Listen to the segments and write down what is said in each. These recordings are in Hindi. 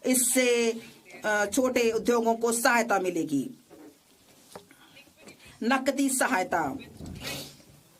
इससे छोटे उद्योगों को सहायता मिलेगी। नकदी सहायता,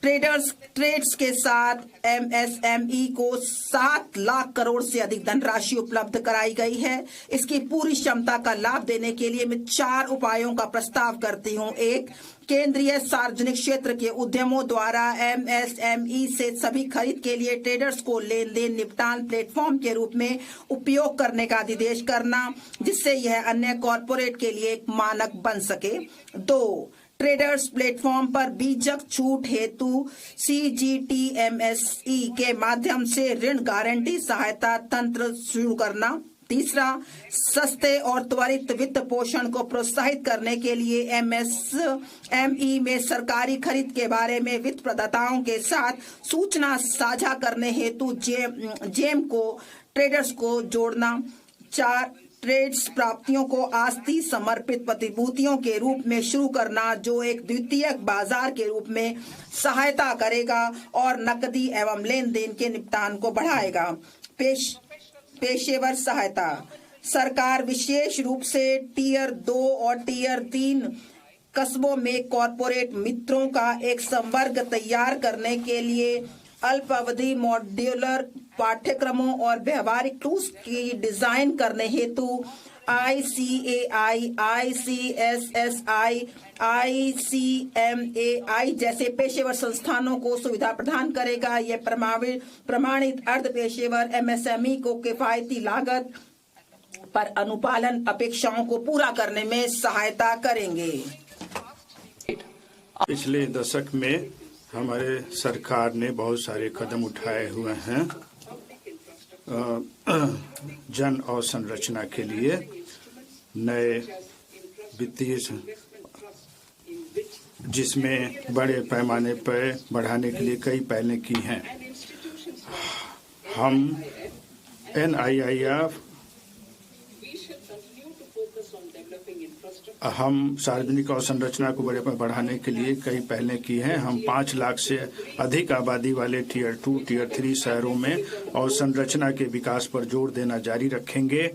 ट्रेड्स के साथ एमएसएमई को 7 लाख करोड़ से अधिक धनराशि उपलब्ध कराई गई है। इसकी पूरी क्षमता का लाभ देने के लिए मैं 4 उपायों का प्रस्ताव करती हूँ। 1, केंद्रीय सार्वजनिक क्षेत्र के उद्यमों द्वारा एमएसएमई से सभी खरीद के लिए ट्रेडर्स को लेन देन निपटान प्लेटफॉर्म के रूप में उपयोग करने का अधिदेश करना, जिससे यह अन्य कॉरपोरेट के लिए एक मानक बन सके। 2, ट्रेडर्स प्लेटफॉर्म पर बीजक छूट हेतु सीजीटीएमएसई के माध्यम से ऋण गारंटी सहायता तंत्र शुरू करना। 3, सस्ते और त्वरित वित्त पोषण को प्रोत्साहित करने के लिए एमएसएमई में सरकारी खरीद के बारे में वित्त प्रदाताओं के साथ सूचना साझा करने हेतु जेम को ट्रेडर्स को जोड़ना। 4, ट्रेड्स प्राप्तियों को आस्ती समर्पित प्रतिभूतियों के रूप में शुरू करना, जो एक द्वितीयक बाजार के रूप में सहायता करेगा और नकदी एवं लेन देन के निपटान को बढ़ाएगा। पेशेवर सहायता, सरकार विशेष रूप से टियर 2 और टियर 3 कस्बों में कॉरपोरेट मित्रों का एक संवर्ग तैयार करने के लिए अल्प अवधि मॉड्यूलर पाठ्यक्रमों और व्यवहारिक टूल्स की डिजाइन करने हेतु ICAI, ICSSI, ICMAI जैसे पेशेवर संस्थानों को सुविधा प्रदान करेगा। यह प्रमाणित अर्ध पेशेवर MSME को किफायती लागत पर अनुपालन अपेक्षाओं को पूरा करने में सहायता करेंगे। पिछले दशक में हमारे सरकार ने बहुत सारे कदम उठाए हुए हैं जन अवसंरचना के लिए, नए वित्तीय जिसमें बड़े पैमाने पर बढ़ाने के लिए कई पहलें की हैं। हम NIIF सार्वजनिक अवसंरचना को बड़े पर बढ़ाने के लिए कई पहलें की हैं। हम 5 लाख से अधिक आबादी वाले टियर 2, टियर 3 शहरों में अवसंरचना के विकास पर जोर देना जारी रखेंगे,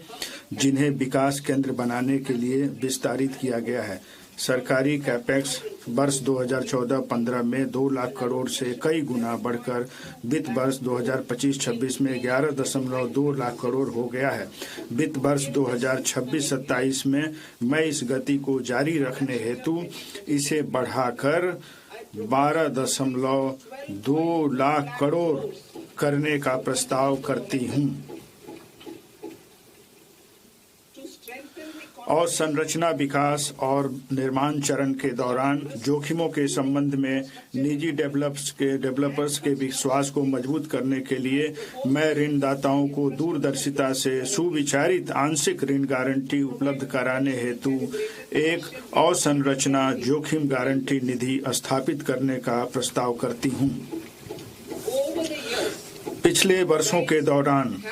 जिन्हें विकास केंद्र बनाने के लिए विस्तारित किया गया है। सरकारी कैपेक्स वर्ष 2014-15 में 2 लाख करोड़ से कई गुना बढ़कर वित्त वर्ष 2025-26 में 11.2 लाख करोड़ हो गया है। वित्त वर्ष 2026-27 में मैं इस गति को जारी रखने हेतु इसे बढ़ाकर 12.2 लाख करोड़ करने का प्रस्ताव करती हूँ। और संरचना विकास और निर्माण चरण के दौरान जोखिमों के संबंध में निजी डेवलपर्स के विश्वास को मजबूत करने के लिए मैं ऋणदाताओं को दूरदर्शिता से सुविचारित आंशिक ऋण गारंटी उपलब्ध कराने हेतु एक अवसंरचना जोखिम गारंटी निधि स्थापित करने का प्रस्ताव करती हूँ। पिछले वर्षों के दौरान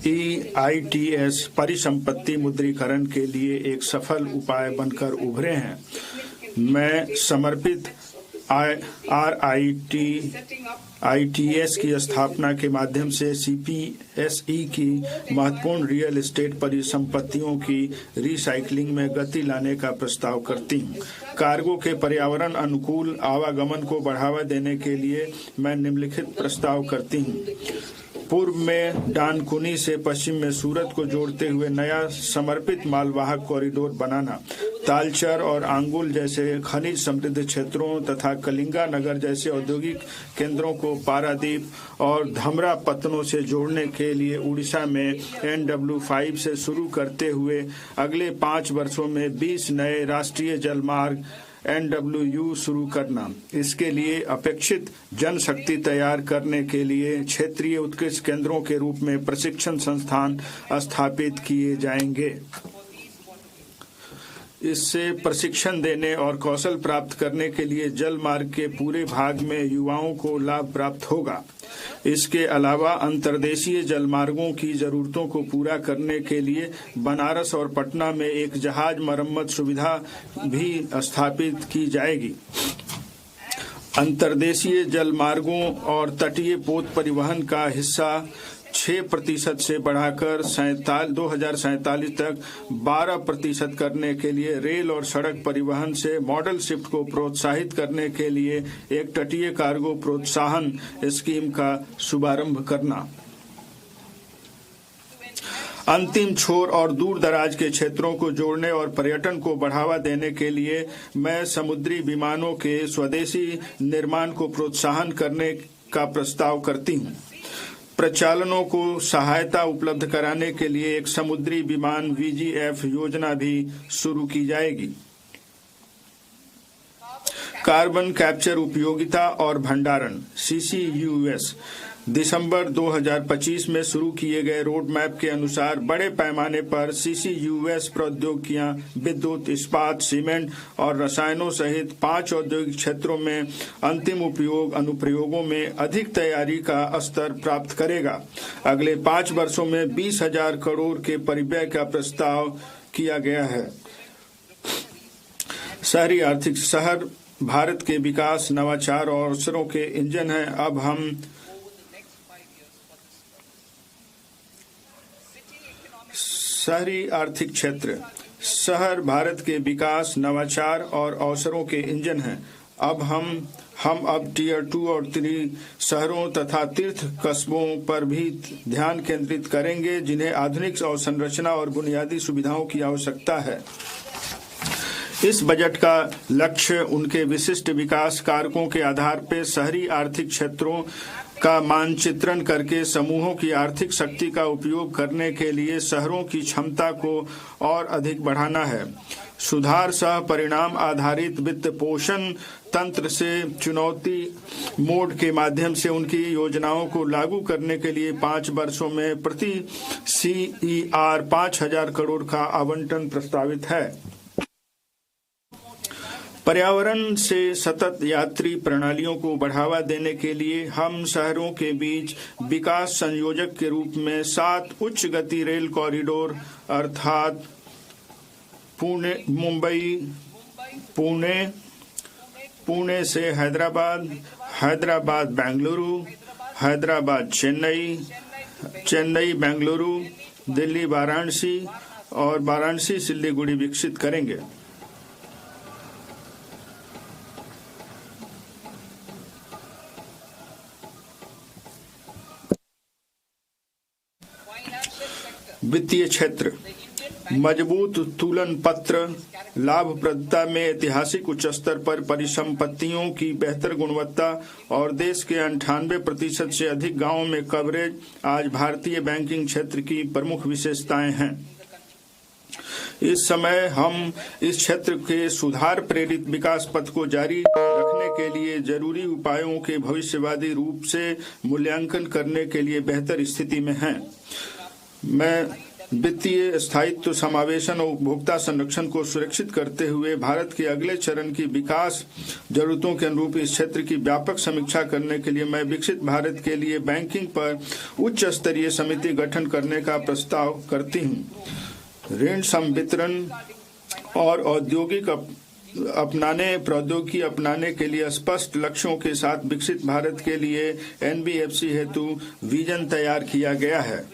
REITs परिसंपत्ति मुद्रीकरण के लिए एक सफल उपाय बनकर उभरे हैं। मैं समर्पित REITs की स्थापना के माध्यम से CPSE की महत्वपूर्ण रियल एस्टेट परिसंपत्तियों की रिसाइकलिंग में गति लाने का प्रस्ताव करती हूँ। कार्गो के पर्यावरण अनुकूल आवागमन को बढ़ावा देने के लिए मैं निम्नलिखित प्रस्ताव करती हूँ। पूर्व में डानकुनी से पश्चिम में सूरत को जोड़ते हुए नया समर्पित मालवाहक कॉरिडोर बनाना, तालचर और आंगुल जैसे खनिज समृद्ध क्षेत्रों तथा कलिंगा नगर जैसे औद्योगिक केंद्रों को पारादीप और धमरा पत्तनों से जोड़ने के लिए उड़ीसा में NW5 से शुरू करते हुए अगले 5 वर्षों में 20 नए राष्ट्रीय जलमार्ग NWU शुरू करना। इसके लिए अपेक्षित जनशक्ति तैयार करने के लिए क्षेत्रीय उत्कृष्ट केंद्रों के रूप में प्रशिक्षण संस्थान स्थापित किए जाएंगे। इससे प्रशिक्षण देने और कौशल प्राप्त करने के लिए जल मार्ग के पूरे भाग में युवाओं को लाभ प्राप्त होगा। इसके अलावा अंतर्देशीय जलमार्गों की जरूरतों को पूरा करने के लिए बनारस और पटना में एक जहाज मरम्मत सुविधा भी स्थापित की जाएगी। अंतर्देशीय जलमार्गों और तटीय पोत परिवहन का हिस्सा 6% से बढ़ाकर 2047 तक 12% करने के लिए रेल और सड़क परिवहन से मॉडल शिफ्ट को प्रोत्साहित करने के लिए एक तटीय कार्गो प्रोत्साहन स्कीम का शुभारंभ करना। अंतिम छोर और दूर दराज के क्षेत्रों को जोड़ने और पर्यटन को बढ़ावा देने के लिए मैं समुद्री विमानों के स्वदेशी निर्माण को प्रोत्साहन करने का प्रस्ताव करती हूँ। प्रचालनों को सहायता उपलब्ध कराने के लिए एक समुद्री विमान VGF योजना भी शुरू की जाएगी। कार्बन कैप्चर उपयोगिता और भंडारण CCUS दिसंबर 2025 में शुरू किए गए रोड मैप के अनुसार बड़े पैमाने पर CCUS प्रौद्योगिकियां विद्युत, इस्पात, सीमेंट और रसायनों सहित 5 औद्योगिक क्षेत्रों में अंतिम उपयोग अनुप्रयोगों में अधिक तैयारी का स्तर प्राप्त करेगा। अगले 5 वर्षों में 20,000 करोड़ के परिव्यय का प्रस्ताव किया गया है। शहरी आर्थिक शहर भारत के विकास, नवाचार और अवसरों के इंजन हैं। अब हम शहरी आर्थिक क्षेत्र। शहर भारत के विकास, नवाचार और अवसरों के इंजन हैं। हम अब टियर 2 और 3 शहरों तथा तीर्थ कस्बों पर भी ध्यान केंद्रित करेंगे जिन्हें आधुनिक अवसंरचना और बुनियादी सुविधाओं की आवश्यकता है। इस बजट का लक्ष्य उनके विशिष्ट विकास कारकों के आधार पर शहरी आर्थिक क्षेत्रों का मानचित्रण करके समूहों की आर्थिक शक्ति का उपयोग करने के लिए शहरों की क्षमता को और अधिक बढ़ाना है। सुधार सह परिणाम आधारित वित्त पोषण तंत्र से चुनौती मोड के माध्यम से उनकी योजनाओं को लागू करने के लिए 5 वर्षों में प्रति CER 5,000 करोड़ का आवंटन प्रस्तावित है। पर्यावरण से सतत यात्री प्रणालियों को बढ़ावा देने के लिए हम शहरों के बीच विकास संयोजक के रूप में 7 उच्च गति रेल कॉरिडोर अर्थात पुणे से हैदराबाद, हैदराबाद बेंगलुरु, हैदराबाद चेन्नई, चेन्नई बेंगलुरु, दिल्ली वाराणसी और वाराणसी सिलीगुड़ी विकसित करेंगे। वित्तीय क्षेत्र। मजबूत तुलन पत्र लाभप्रदता में ऐतिहासिक उच्च स्तर पर परिसंपत्तियों की बेहतर गुणवत्ता और देश के 98% से अधिक गांवों में कवरेज आज भारतीय बैंकिंग क्षेत्र की प्रमुख विशेषताएं हैं। इस समय हम इस क्षेत्र के सुधार प्रेरित विकास पथ को जारी रखने के लिए जरूरी उपायों के भविष्यवादी रूप से मूल्यांकन करने के लिए बेहतर स्थिति में हैं। मैं वित्तीय स्थायित्व, समावेशन और उपभोक्ता संरक्षण को सुरक्षित करते हुए भारत के अगले चरण की विकास जरूरतों के अनुरूप इस क्षेत्र की व्यापक समीक्षा करने के लिए मैं विकसित भारत के लिए बैंकिंग पर उच्च स्तरीय समिति गठन करने का प्रस्ताव करती हूँ। ऋण संवितरण और औद्योगिक प्रौद्योगिकी अपनाने के लिए स्पष्ट लक्ष्यों के साथ विकसित भारत के लिए NBFC हेतु विजन तैयार किया गया है।